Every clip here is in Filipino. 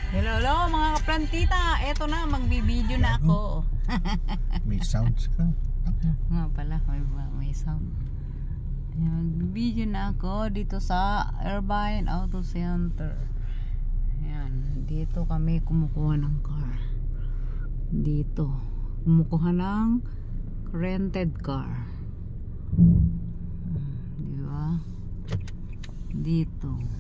Hello, hello mga kaplantita. Eto na, magbibideo na ako. May sounds ka. Nga pala, may sound. Magbibideo na ako dito sa Irvine Auto Center. Ayan, dito kami kumukuha ng car. Dito. Kumukuha ng rented car. Diba? Dito.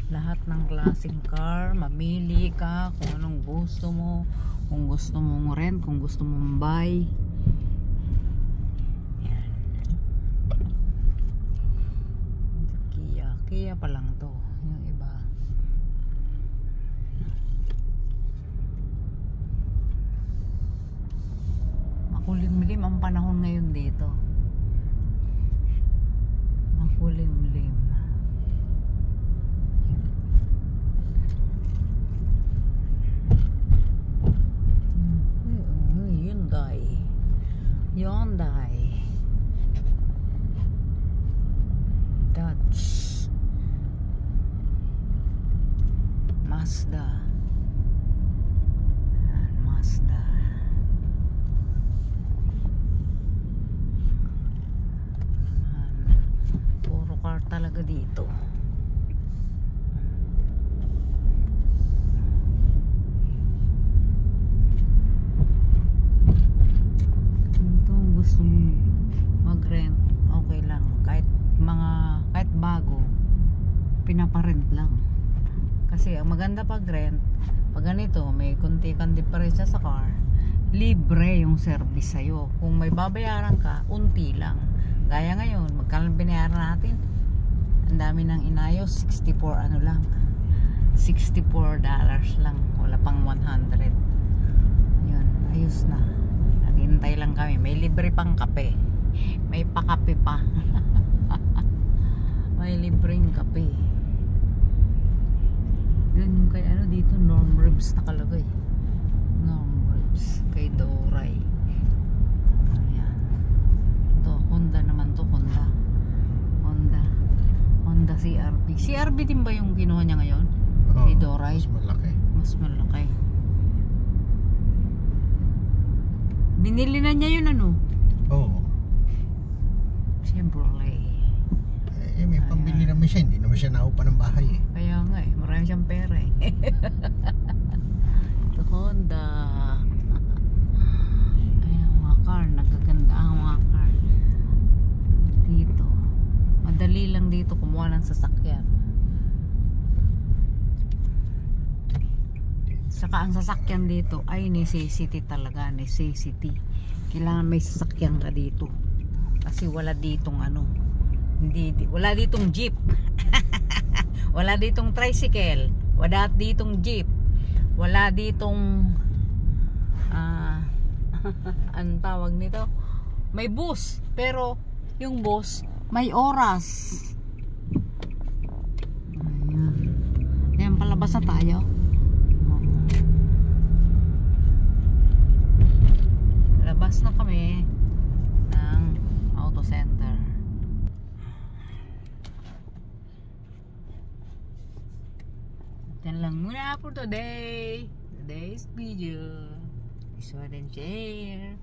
Lahat ng klaseng car, mamili ka kung anong gusto mo, kung gusto mong rent, kung gusto mong buy. Yan. Kia pa lang to, yung iba. Makulimlim ang panahon ngayon dito. Makulimlim. Hyundai, Dodge, Mazda, puro car talaga dito. Gusto mo mag-rent, okay lang. Kahit bago, pinaparent lang. Kasi ang maganda pag-rent, pag ganito, may kunti kang diferensya sa car, libre yung service sa'yo. Kung may babayaran ka, unti lang. Gaya ngayon, magkano binayaran natin? Ang dami ng inayos, 64 ano lang. $64 lang. Wala pang 100. Yun, ayos na. Hintay lang kami. May libre pang kape. May pakape pa. May libreng kape. Yun yung kay ano dito, Norm Ribs nakalagay. Norm Ribs. Kay Doray. Ayan. Ito, Honda naman to. Honda CRV. CRV din ba yung kinuha niya ngayon? Kay Doray? Mas malaki. Binili na niya yun ano? Oo. Chevrolet. May pambili naman siya. Hindi naman siya naupa ng bahay eh. Kaya nga eh. Marami siyang pera eh. Ito Honda. Ayan mga car. Nagaganda ang mga car. Dito. Madali lang dito kumuha ng sasakyan. Saka ang sasakyan dito ay necessity talaga, necessity. Kailangan may sasakyan ka dito. Kasi wala ditong ano, wala ditong jeep. Wala ditong tricycle, wala ditong jeep. Wala ditong ang tawag nito? May bus, pero yung bus may oras. Ayan, palabas na tayo. Labas na kami ng auto center. Yan lang muna for today's video. Please like and share.